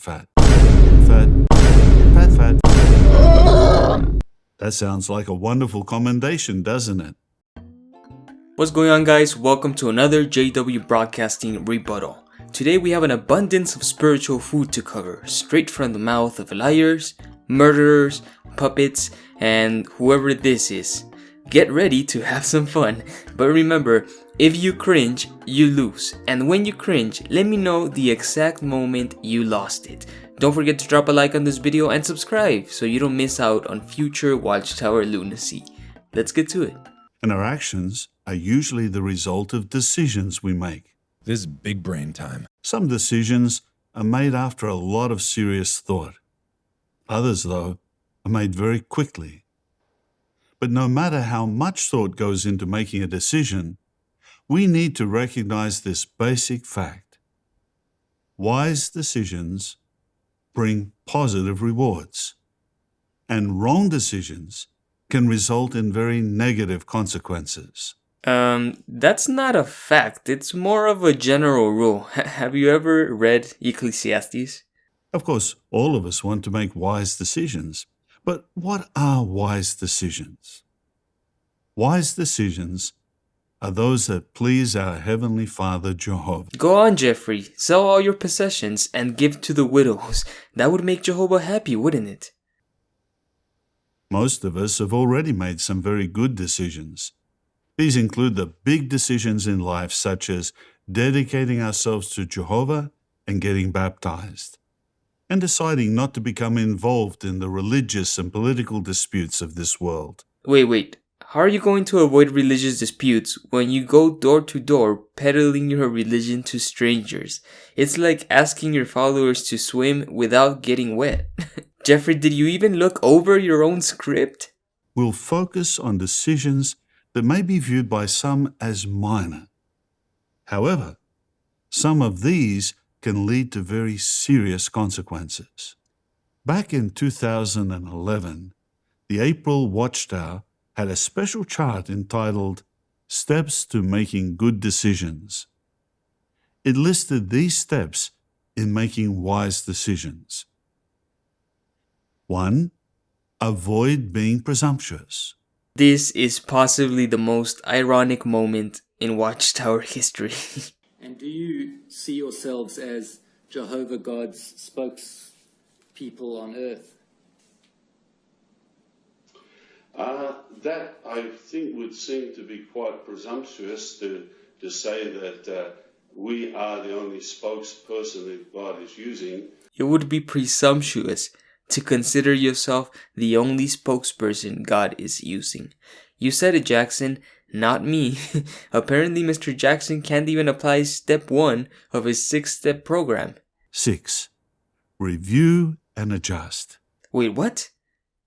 fat. Fat, fat, fat. That sounds like a wonderful commendation, doesn't it? What's going on, guys? Welcome to another JW Broadcasting Rebuttal. Today we have an abundance of spiritual food to cover, straight from the mouth of liars, murderers, puppets, and whoever this is. Get ready to have some fun, but remember, if you cringe, you lose. And when you cringe, let me know the exact moment you lost it. Don't forget to drop a like on this video and subscribe so you don't miss out on future Watchtower lunacy. Let's get to it. And our actions are usually the result of decisions we make. This is big brain time. Some decisions are made after a lot of serious thought. Others, though, are made very quickly. But no matter how much thought goes into making a decision, we need to recognize this basic fact. Wise decisions bring positive rewards, and wrong decisions can result in very negative consequences. That's not a fact. It's more of a general rule. Have you ever read Ecclesiastes? Of course, all of us want to make wise decisions. But what are wise decisions? Wise decisions are those that please our Heavenly Father, Jehovah. Go on, Jeffrey. Sell all your possessions and give to the widows. That would make Jehovah happy, wouldn't it? Most of us have already made some very good decisions. These include the big decisions in life, such as dedicating ourselves to Jehovah and getting baptized, and deciding not to become involved in the religious and political disputes of this world. Wait. How are you going to avoid religious disputes when you go door to door peddling your religion to strangers? It's like asking your followers to swim without getting wet. Jeffrey, did you even look over your own script? We'll focus on decisions that may be viewed by some as minor. However, some of these can lead to very serious consequences. Back in 2011, the April Watchtower had a special chart entitled Steps to Making Good Decisions. It listed these steps in making wise decisions. 1. Avoid being presumptuous. This is possibly the most ironic moment in Watchtower history. And do you see yourselves as Jehovah God's spokespeople on earth? That, I think, would seem to be quite presumptuous to say that we are the only spokesperson that God is using. It would be presumptuous to consider yourself the only spokesperson God is using. You said it, Jackson, not me. Apparently, Mr. Jackson can't even apply step 1 of his 6-step program. 6. Review and adjust. Wait, what?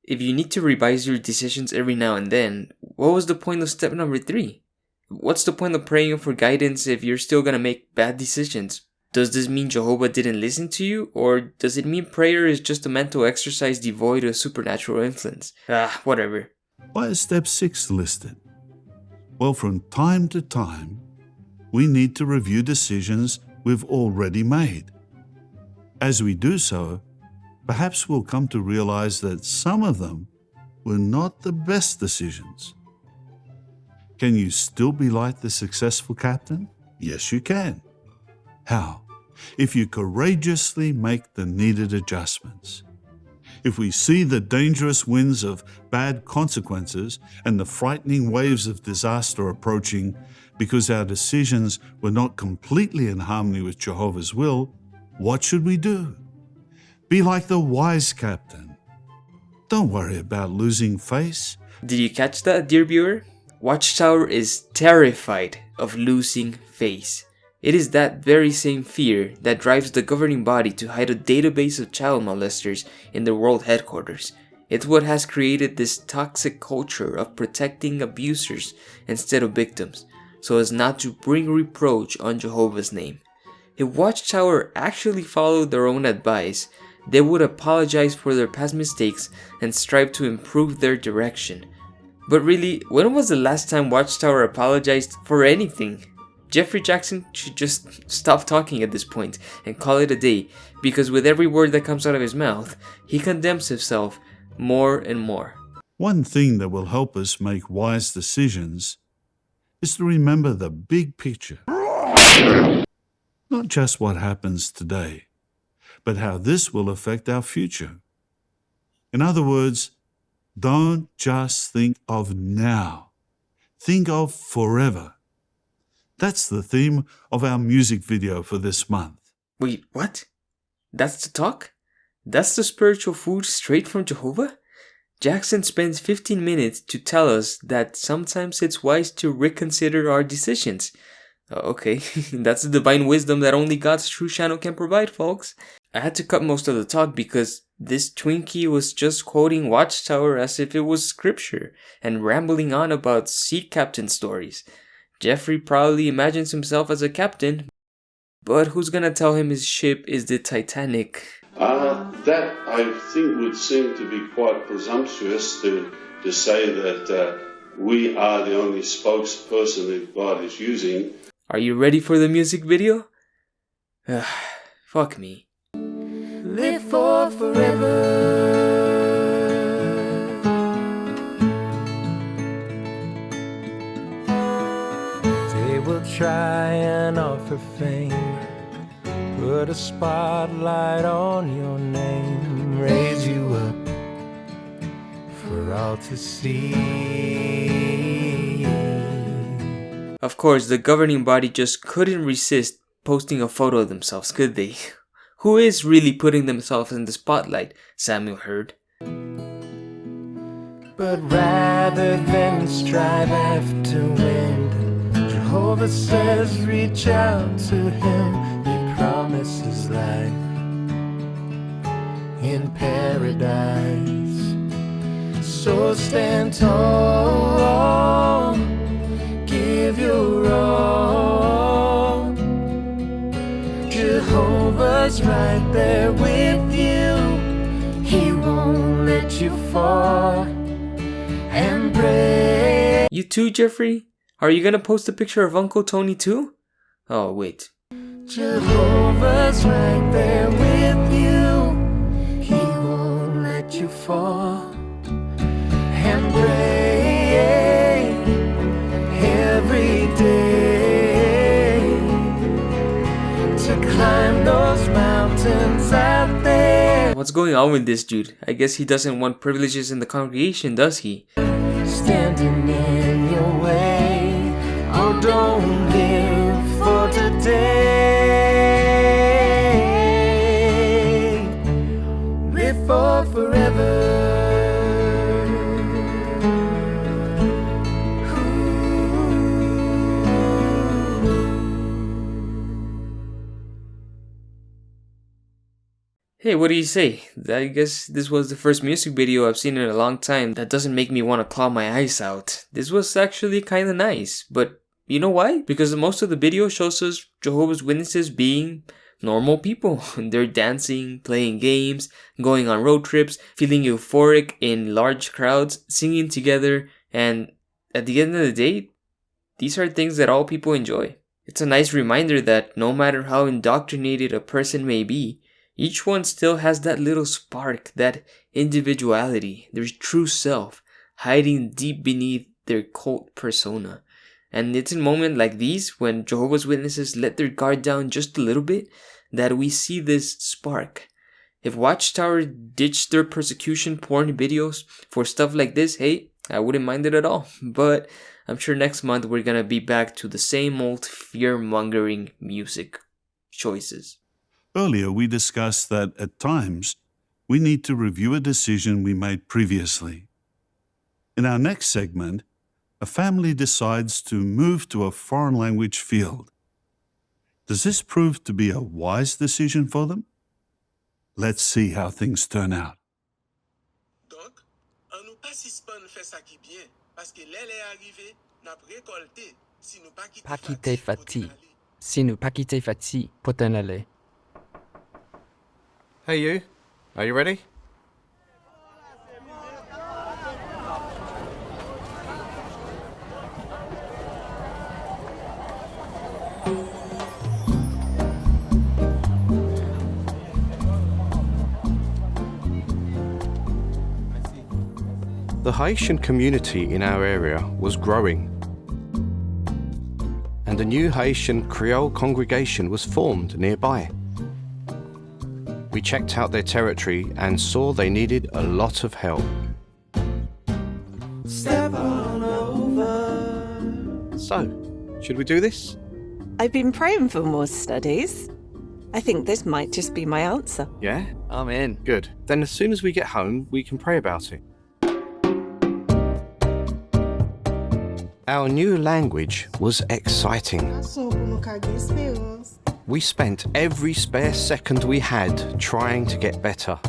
If you need to revise your decisions every now and then, what was the point of step number 3? What's the point of praying for guidance if you're still gonna make bad decisions? Does this mean Jehovah didn't listen to you? Or does it mean prayer is just a mental exercise devoid of supernatural influence? Whatever. Why is step 6 listed? Well, from time to time, we need to review decisions we've already made. As we do so, perhaps we'll come to realize that some of them were not the best decisions. Can you still be like the successful captain? Yes, you can. How? If you courageously make the needed adjustments. If we see the dangerous winds of bad consequences and the frightening waves of disaster approaching because our decisions were not completely in harmony with Jehovah's will, what should we do? Be like the wise captain. Don't worry about losing face. Did you catch that, dear viewer? Watchtower is terrified of losing face. It is that very same fear that drives the governing body to hide a database of child molesters in their world headquarters. It's what has created this toxic culture of protecting abusers instead of victims, so as not to bring reproach on Jehovah's name. If Watchtower actually followed their own advice, they would apologize for their past mistakes and strive to improve their direction. But really, when was the last time Watchtower apologized for anything? Jeffrey Jackson should just stop talking at this point and call it a day, because with every word that comes out of his mouth, he condemns himself more and more. One thing that will help us make wise decisions is to remember the big picture. Not just what happens today, but how this will affect our future. In other words, don't just think of now. Think of forever. That's the theme of our music video for this month. Wait, what? That's the talk? That's the spiritual food straight from Jehovah? Jackson spends 15 minutes to tell us that sometimes it's wise to reconsider our decisions. Okay, that's the divine wisdom that only God's true channel can provide, folks. I had to cut most of the talk because this Twinkie was just quoting Watchtower as if it was scripture and rambling on about sea captain stories. Jeffrey probably imagines himself as a captain, but who's gonna tell him his ship is the Titanic? That I think would seem to be quite presumptuous to say that we are the only spokesperson that God is using. Are you ready for the music video? Fuck me. Live for forever. They will try and offer fame, put a spotlight on your name, raise you up for all to see. Of course, the governing body just couldn't resist posting a photo of themselves, could they? Who is really putting themselves in the spotlight? Samuel heard. But rather than strive after wind, Jehovah says reach out to him. He promises life in paradise. So stand tall, give your all. Jehovah's right there with you. He won't let you fall and break. You too, Jeffrey? Are you gonna post a picture of Uncle Tony too? Oh, wait. Jehovah's right there with you. He won't let you fall and pray every day to climb those mountains out there. What's going on with this dude? I guess he doesn't want privileges in the congregation, does he? Standing in your way. Oh, don't live for today. Live for forever. Hey, what do you say? I guess this was the first music video I've seen in a long time that doesn't make me want to claw my eyes out. This was actually kinda nice, but you know why? Because most of the video shows us Jehovah's Witnesses being normal people. They're dancing, playing games, going on road trips, feeling euphoric in large crowds, singing together, and at the end of the day, these are things that all people enjoy. It's a nice reminder that no matter how indoctrinated a person may be, each one still has that little spark, that individuality, their true self, hiding deep beneath their cult persona. And it's in moments like these, when Jehovah's Witnesses let their guard down just a little bit, that we see this spark. If Watchtower ditched their persecution porn videos for stuff like this, hey, I wouldn't mind it at all. But I'm sure next month we're gonna be back to the same old fear-mongering music choices. Earlier, we discussed that at times we need to review a decision we made previously. In our next segment, a family decides to move to a foreign language field. Does this prove to be a wise decision for them? Let's see how things turn out. Donc, on nous pas suspend faire ça qui bien parce que l'aile est arrivée, n'a récolté si nous pas quitter Fati. Si nous pas quitter Fati, pour t'en aller. Hey you, are you ready? The Haitian community in our area was growing, and a new Haitian Creole congregation was formed nearby. We checked out their territory and saw they needed a lot of help. Step on over. So, should we do this? I've been praying for more studies. I think this might just be my answer. Yeah? I'm in. Good. Then as soon as we get home, we can pray about it. Our new language was exciting. We spent every spare second we had trying to get better.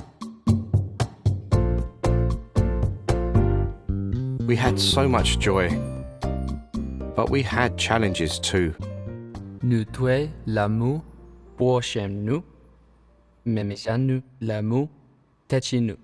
We had so much joy, but we had challenges too. Nous tuer l'amour prochain nous, même ça nous l'amour tête nous.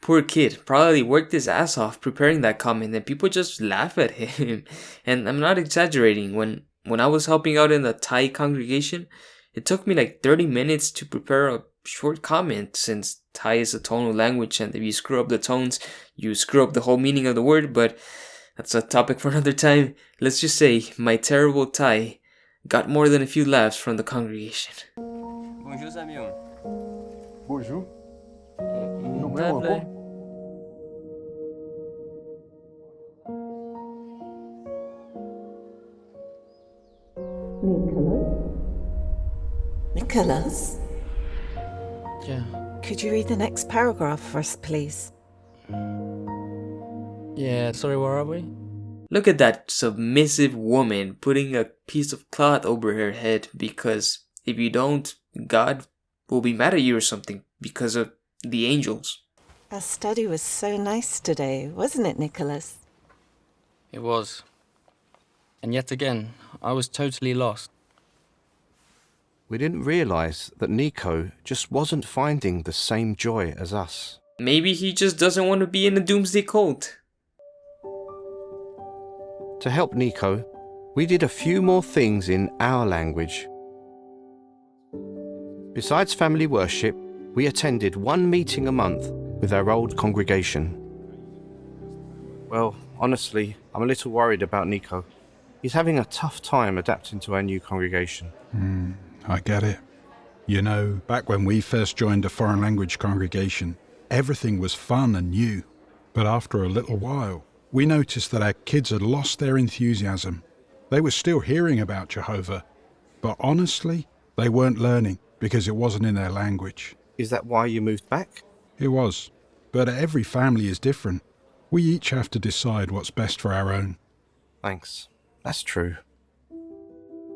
Poor kid, probably worked his ass off preparing that comment and people just laugh at him. And I'm not exaggerating. When I was helping out in the Thai congregation, it took me like 30 minutes to prepare a short comment, since Thai is a tonal language and if you screw up the tones, you screw up the whole meaning of the word, but that's a topic for another time. Let's just say my terrible Thai got more than a few laughs from the congregation. Bonjour, Samuel. Bonjour. Nicholas? Yeah. Could you read the next paragraph for us, please? Yeah, sorry, where are we? Look at that submissive woman putting a piece of cloth over her head because if you don't, God will be mad at you or something because of the angels. Our study was so nice today, wasn't it, Nicholas? It was. And yet again, I was totally lost. We didn't realise that Nico just wasn't finding the same joy as us. Maybe he just doesn't want to be in a doomsday cult. To help Nico, we did a few more things in our language. Besides family worship, we attended one meeting a month with our old congregation. Well, honestly, I'm a little worried about Nico. He's having a tough time adapting to our new congregation. I get it. You know, back when we first joined a foreign language congregation, everything was fun and new. But after a little while, we noticed that our kids had lost their enthusiasm. They were still hearing about Jehovah, but honestly, they weren't learning because it wasn't in their language. Is that why you moved back? It was. But every family is different. We each have to decide what's best for our own. Thanks. That's true.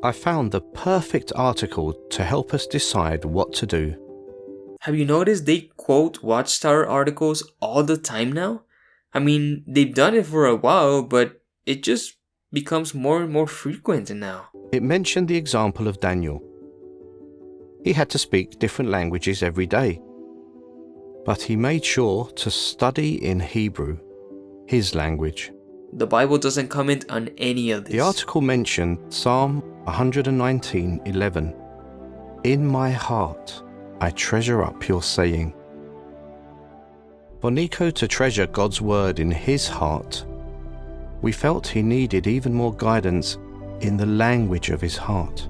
I found the perfect article to help us decide what to do. Have you noticed they quote Watchtower articles all the time now? I mean, they've done it for a while, but it just becomes more and more frequent now. It mentioned the example of Daniel. He had to speak different languages every day, but he made sure to study in Hebrew, his language. The Bible doesn't comment on any of this. The article mentioned Psalm 119:11. In my heart, I treasure up your saying. For Nico to treasure God's word in his heart, we felt he needed even more guidance in the language of his heart.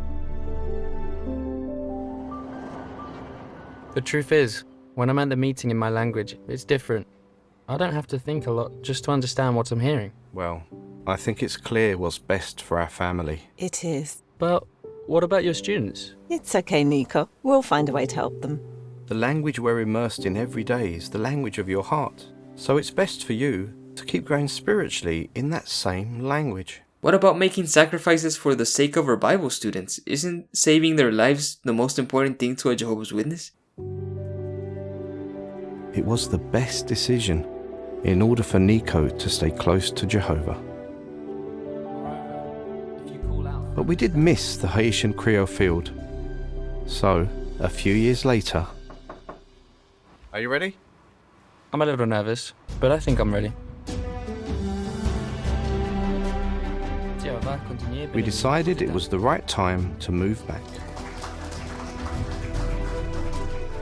The truth is, when I'm at the meeting in my language, it's different. I don't have to think a lot just to understand what I'm hearing. Well, I think it's clear what's best for our family. It is. But what about your students? It's okay, Nico. We'll find a way to help them. The language we're immersed in every day is the language of your heart. So it's best for you to keep growing spiritually in that same language. What about making sacrifices for the sake of our Bible students? Isn't saving their lives the most important thing to a Jehovah's Witness? It was the best decision in order for Nico to stay close to Jehovah. But we did miss the Haitian Creole field. So, a few years later... Are you ready? I'm a little nervous, but I think I'm ready. We decided it was the right time to move back.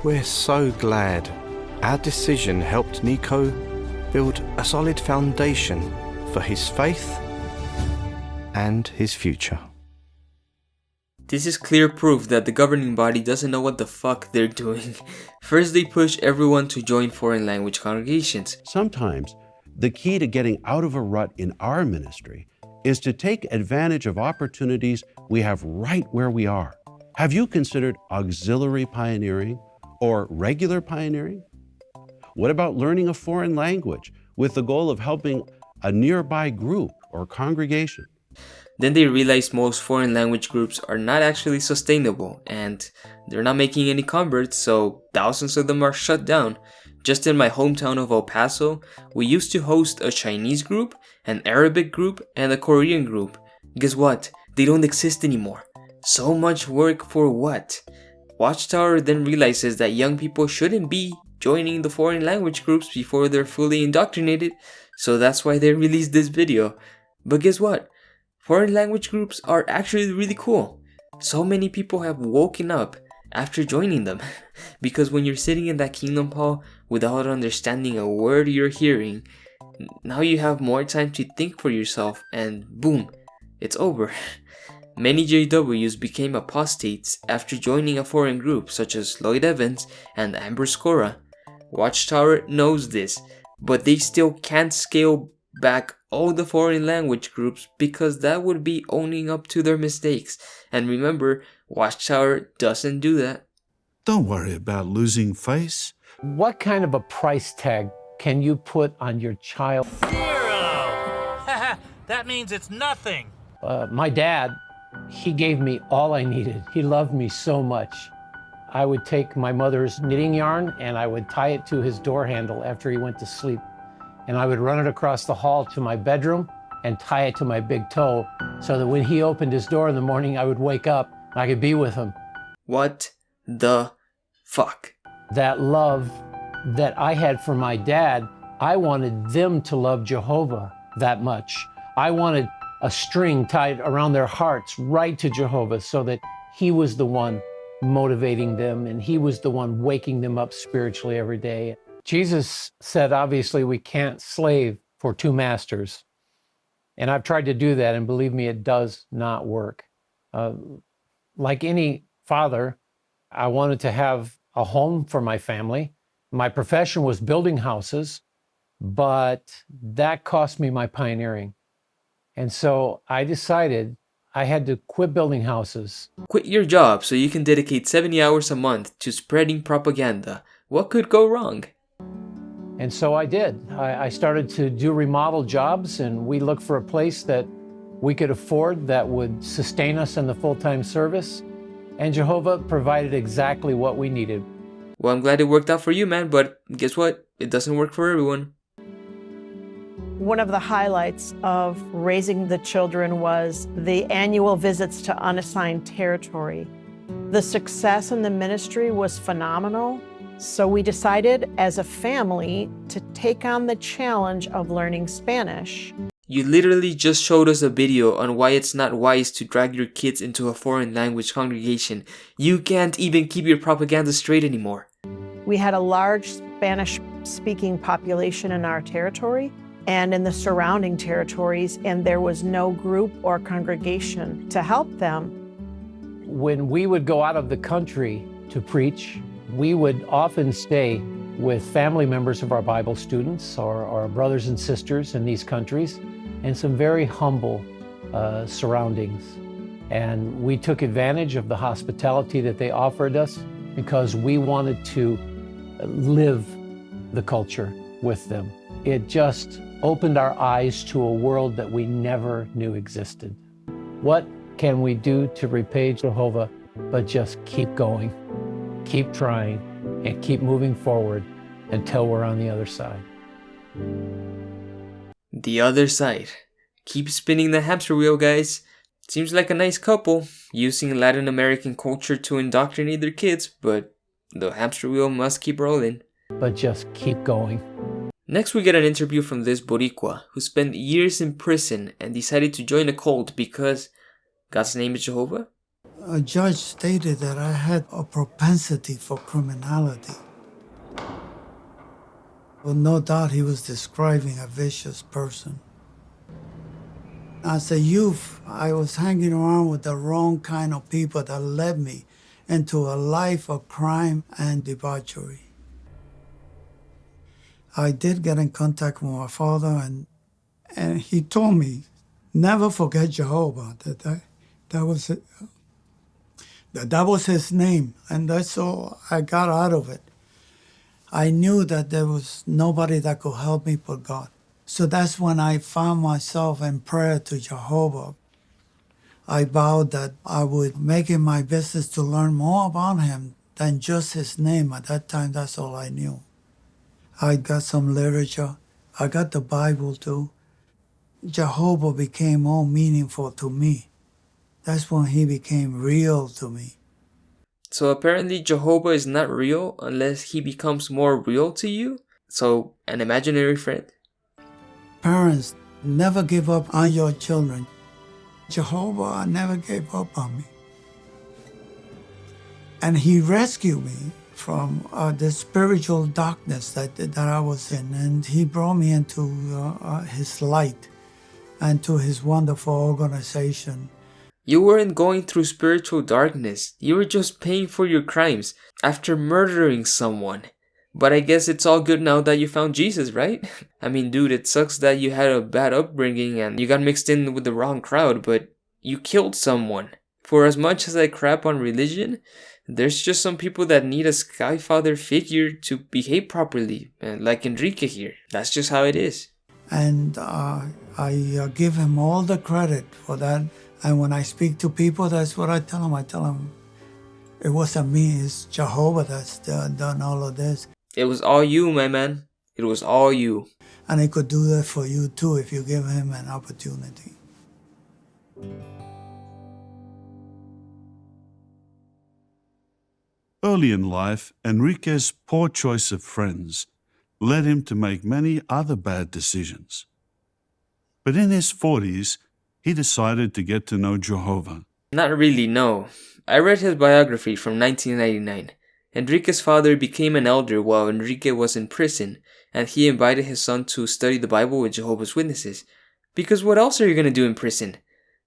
We're so glad Our decision helped Nico build a solid foundation for his faith and his future. This is clear proof that the governing body doesn't know what the fuck they're doing. First, they push everyone to join foreign language congregations. Sometimes, the key to getting out of a rut in our ministry is to take advantage of opportunities we have right where we are. Have you considered auxiliary pioneering or regular pioneering? What about learning a foreign language with the goal of helping a nearby group or congregation? Then they realize most foreign language groups are not actually sustainable and they're not making any converts, so thousands of them are shut down. Just in my hometown of El Paso, we used to host a Chinese group, an Arabic group, and a Korean group. Guess what? They don't exist anymore. So much work for what? Watchtower then realizes that young people shouldn't be joining the foreign language groups before they're fully indoctrinated, so that's why they released this video. But guess what? Foreign language groups are actually really cool. So many people have woken up after joining them. Because when you're sitting in that kingdom hall without understanding a word you're hearing, now you have more time to think for yourself and boom, it's over. Many JWs became apostates after joining a foreign group such as Lloyd Evans and Amber Scora. Watchtower knows this, but they still can't scale back all the foreign language groups because that would be owning up to their mistakes. And remember, Watchtower doesn't do that. Don't worry about losing face. What kind of a price tag can you put on your child? 0! That means it's nothing. My dad, he gave me all I needed. He loved me so much. I would take my mother's knitting yarn and I would tie it to his door handle after he went to sleep. And I would run it across the hall to my bedroom and tie it to my big toe so that when he opened his door in the morning, I would wake up and I could be with him. What the fuck? That love that I had for my dad, I wanted them to love Jehovah that much. I wanted a string tied around their hearts right to Jehovah so that he was the one motivating them and he was the one waking them up spiritually every day. Jesus said, obviously, we can't slave for two masters. And I've tried to do that, and believe me, it does not work. Like any father, I wanted to have a home for my family. My profession was building houses, but that cost me my pioneering. And so I decided I had to quit building houses. Quit your job so you can dedicate 70 hours a month to spreading propaganda. What could go wrong? And so I did. I started to do remodel jobs, and we looked for a place that we could afford that would sustain us in the full-time service. And Jehovah provided exactly what we needed. Well, I'm glad it worked out for you, man, but guess what? It doesn't work for everyone. One of the highlights of raising the children was the annual visits to unassigned territory. The success in the ministry was phenomenal. So we decided as a family to take on the challenge of learning Spanish. You literally just showed us a video on why it's not wise to drag your kids into a foreign language congregation. You can't even keep your propaganda straight anymore. We had a large Spanish-speaking population in our territory and in the surrounding territories, and there was no group or congregation to help them. When we would go out of the country to preach, we would often stay with family members of our Bible students or our brothers and sisters in these countries in some very humble surroundings. And we took advantage of the hospitality that they offered us because we wanted to live the culture with them. It just opened our eyes to a world that we never knew existed. What can we do to repay Jehovah but just keep going? Keep trying and keep moving forward until we're on the other side. The other side. Keep spinning the hamster wheel, guys. Seems like a nice couple, using Latin American culture to indoctrinate their kids, but the hamster wheel must keep rolling. But just keep going. Next we get an interview from this Boricua, who spent years in prison and decided to join a cult because God's name is Jehovah? A judge stated that I had a propensity for criminality. Well, no doubt he was describing a vicious person. As a youth, I was hanging around with the wrong kind of people that led me into a life of crime and debauchery. I did get in contact with my father, and he told me, never forget Jehovah, that was it. That was his name, and that's all I got out of it. I knew that there was nobody that could help me but God. So that's when I found myself in prayer to Jehovah. I vowed that I would make it my business to learn more about him than just his name. At that time, that's all I knew. I got some literature. I got the Bible too. Jehovah became more meaningful to me. That's when he became real to me. So apparently Jehovah is not real unless he becomes more real to you? So an imaginary friend? Parents, never give up on your children. Jehovah never gave up on me. And he rescued me from the spiritual darkness that I was in. And he brought me into his light and to his wonderful organization. You weren't going through spiritual darkness. You were just paying for your crimes after murdering someone. But I guess it's all good now that you found Jesus, right? I mean, dude, it sucks that you had a bad upbringing and you got mixed in with the wrong crowd, but you killed someone. For as much as I crap on religion, there's just some people that need a Sky Father figure to behave properly, like Enrique here. That's just how it is. And I give him all the credit for that. And when I speak to people, that's what I tell them. I tell them, it wasn't me, it's Jehovah that's done all of this. It was all you, my man. It was all you. And he could do that for you too if you give him an opportunity. Early in life, Enrique's poor choice of friends led him to make many other bad decisions. But in his 40s, he decided to get to know Jehovah. Not really, no. I read his biography from 1999. Enrique's father became an elder while Enrique was in prison, and he invited his son to study the Bible with Jehovah's Witnesses. Because what else are you going to do in prison?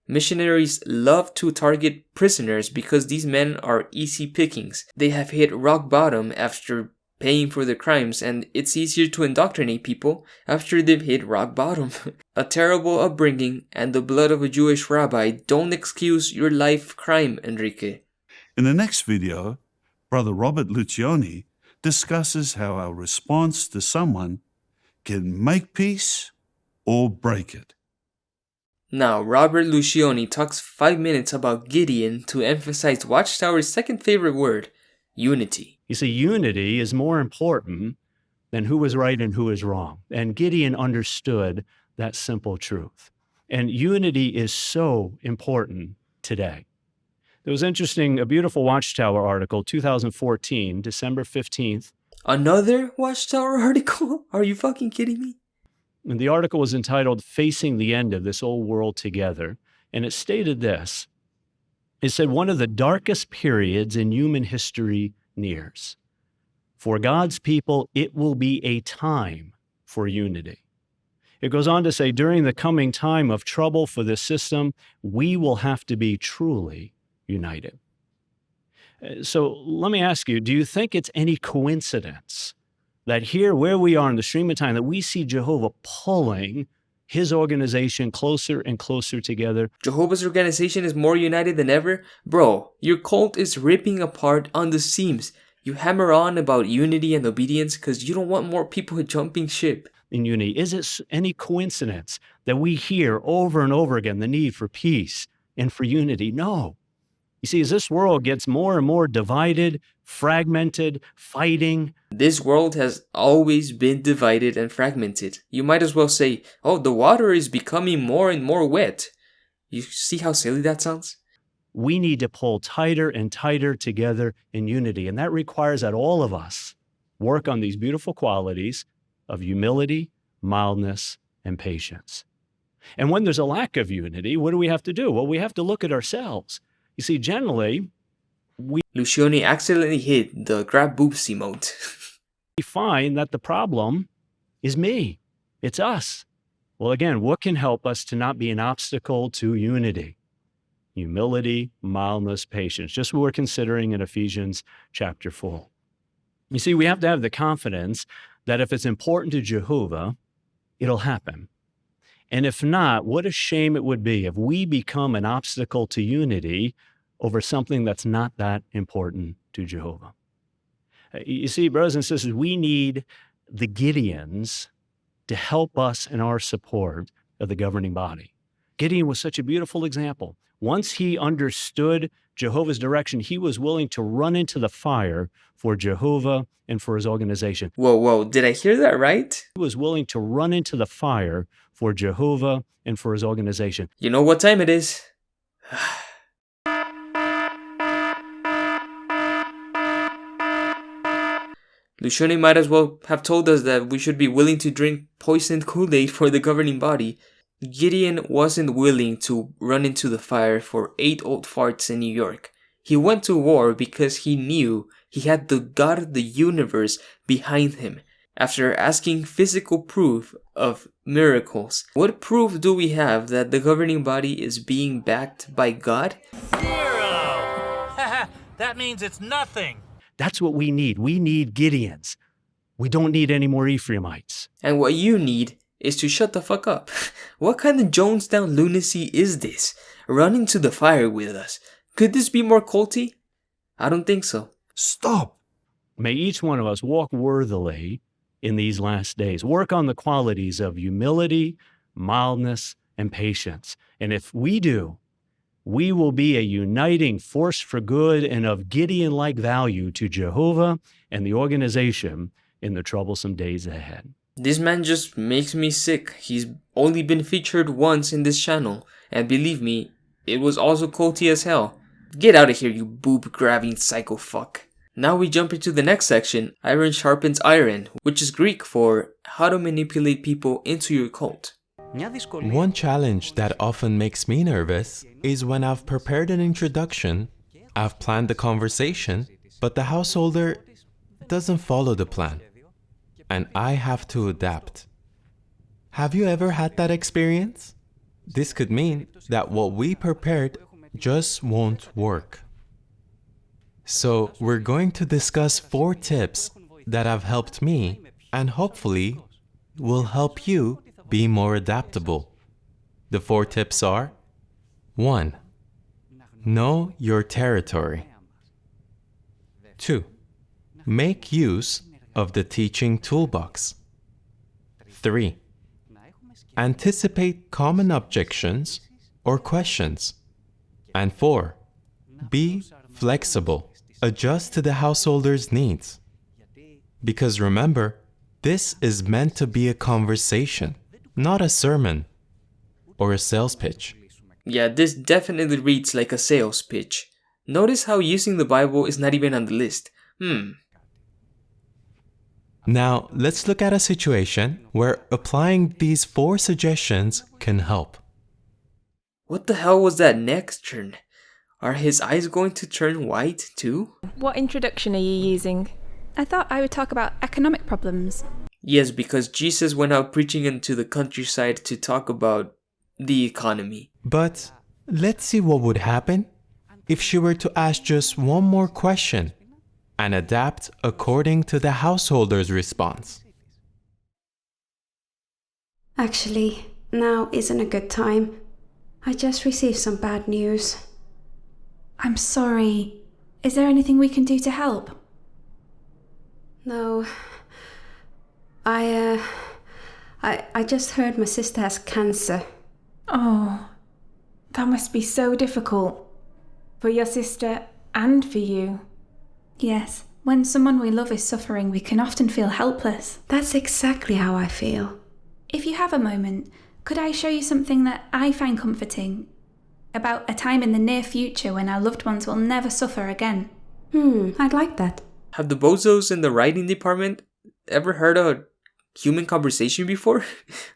Missionaries love to target prisoners because these men are easy pickings. They have hit rock bottom after paying for their crimes, and it's easier to indoctrinate people after they've hit rock bottom. A terrible upbringing and the blood of a Jewish rabbi don't excuse your life crime, Enrique. In the next video, Brother Robert Lucioni discusses how our response to someone can make peace or break it. Now, Robert Lucioni talks 5 minutes about Gideon to emphasize Watchtower's second favorite word, unity. You see, unity is more important than who is right and who is wrong. And Gideon understood that simple truth. And unity is so important today. It was interesting, a beautiful Watchtower article, 2014, December 15th. Another Watchtower article? Are you fucking kidding me? And the article was entitled, Facing the End of This Old World Together. And it stated this. It said, one of the darkest periods in human history nears. For God's people, it will be a time for unity. It goes on to say, during the coming time of trouble for this system, we will have to be truly united. So let me ask you, do you think it's any coincidence that here where we are in the stream of time that we see Jehovah pulling his organization closer and closer together? Jehovah's organization is more united than ever? Bro, your cult is ripping apart on the seams. You hammer on about unity and obedience because you don't want more people jumping ship. In unity, is it any coincidence that we hear over and over again the need for peace and for unity? No. You see, as this world gets more and more divided, fragmented, fighting. This world has always been divided and fragmented. You might as well say, oh, the water is becoming more and more wet. You see how silly that sounds? We need to pull tighter and tighter together in unity. And that requires that all of us work on these beautiful qualities of humility, mildness, and patience. And when there's a lack of unity, what do we have to do? Well, we have to look at ourselves. You see, generally, Lucioni accidentally hit the grab boobs emote. we find that the problem is me. It's us. Well, again, what can help us to not be an obstacle to unity? Humility, mildness, patience, just what we're considering in Ephesians chapter 4. You see, we have to have the confidence that if it's important to Jehovah, it'll happen. And if not, what a shame it would be if we become an obstacle to unity over something that's not that important to Jehovah. You see, brothers and sisters, we need the Gideons to help us in our support of the governing body. Gideon was such a beautiful example. Once he understood Jehovah's direction, he was willing to run into the fire for Jehovah and for his organization. Whoa, did I hear that right? He was willing to run into the fire for Jehovah and for his organization. You know what time it is? Lucione might as well have told us that we should be willing to drink poisoned Kool-Aid for the governing body. Gideon wasn't willing to run into the fire for 8 old farts in New York. He went to war because he knew he had the God of the universe behind him. After asking physical proof of miracles, what proof do we have that the governing body is being backed by God? 0! That means it's nothing. That's what we need. We need Gideons. We don't need any more Ephraimites. And what you need is to shut the fuck up. What kind of Jonestown lunacy is this? Run into the fire with us. Could this be more culty? I don't think so. Stop. May each one of us walk worthily in these last days. Work on the qualities of humility, mildness, and patience. And if we do, we will be a uniting force for good and of Gideon-like value to Jehovah and the organization in the troublesome days ahead. This man just makes me sick. He's only been featured once in this channel, and believe me, it was also culty as hell. Get out of here, you boob-grabbing psycho fuck. Now we jump into the next section, Iron Sharpens Iron, which is Greek for how to manipulate people into your cult. One challenge that often makes me nervous is when I've prepared an introduction, I've planned the conversation, but the householder doesn't follow the plan, and I have to adapt. Have you ever had that experience? This could mean that what we prepared just won't work. So we're going to discuss 4 tips that have helped me and hopefully will help you be more adaptable. The 4 tips are: 1. Know your territory. 2. Make use of the teaching toolbox. 3. Anticipate common objections or questions. And 4. Be flexible. Adjust to the householder's needs. Because remember, this is meant to be a conversation, not a sermon or a sales pitch. Yeah, this definitely reads like a sales pitch. Notice how using the Bible is not even on the list. Now, let's look at a situation where applying these 4 suggestions can help. What the hell was that next turn? Are his eyes going to turn white too? What introduction are you using? I thought I would talk about economic problems. Yes, because Jesus went out preaching into the countryside to talk about the economy. But let's see what would happen if she were to ask just one more question and adapt according to the householder's response. Actually, now isn't a good time. I just received some bad news. I'm sorry. Is there anything we can do to help? No. I just heard my sister has cancer. Oh, that must be so difficult. For your sister and for you. Yes, when someone we love is suffering, we can often feel helpless. That's exactly how I feel. If you have a moment, could I show you something that I find comforting? About a time in the near future when our loved ones will never suffer again. I'd like that. Have the bozos in the writing department ever heard a human conversation before?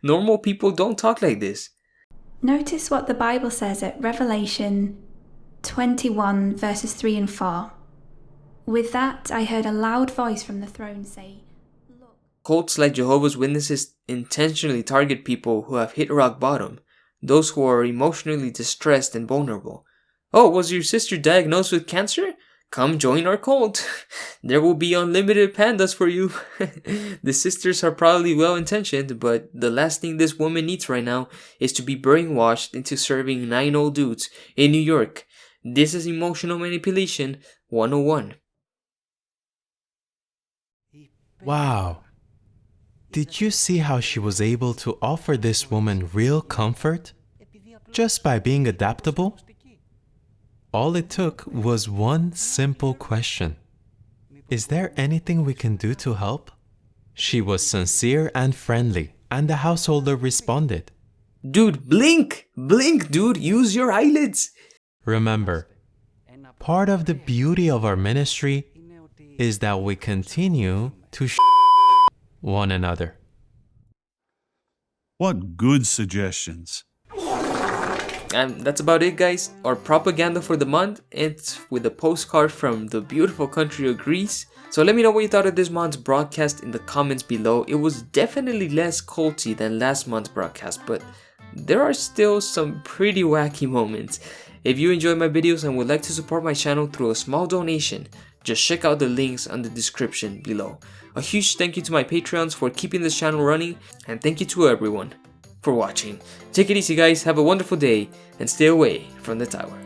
Normal people don't talk like this. Notice what the Bible says at Revelation 21 verses 3 and 4. With that, I heard a loud voice from the throne say, "Look." Cults like Jehovah's Witnesses intentionally target people who have hit rock bottom, those who are emotionally distressed and vulnerable. Oh, was your sister diagnosed with cancer? Come join our cult. There will be unlimited pandas for you. The sisters are probably well-intentioned, but the last thing this woman needs right now is to be brainwashed into serving 9 old dudes in New York. This is emotional manipulation 101. Wow. Did you see how she was able to offer this woman real comfort just by being adaptable? All it took was one simple question. Is there anything we can do to help? She was sincere and friendly, and the householder responded. Dude, blink! Blink, dude! Use your eyelids! Remember, part of the beauty of our ministry is that we continue to one another. What good suggestions. And that's about it, guys. Our propaganda for the month ends with a postcard from the beautiful country of Greece. So let me know what you thought of this month's broadcast in the comments below. It was definitely less culty than last month's broadcast, but there are still some pretty wacky moments. If you enjoy my videos and would like to support my channel through a small donation, just check out the links on the description below. A huge thank you to my Patreons for keeping this channel running, and thank you to everyone for watching. Take it easy, guys, have a wonderful day, and stay away from the tower.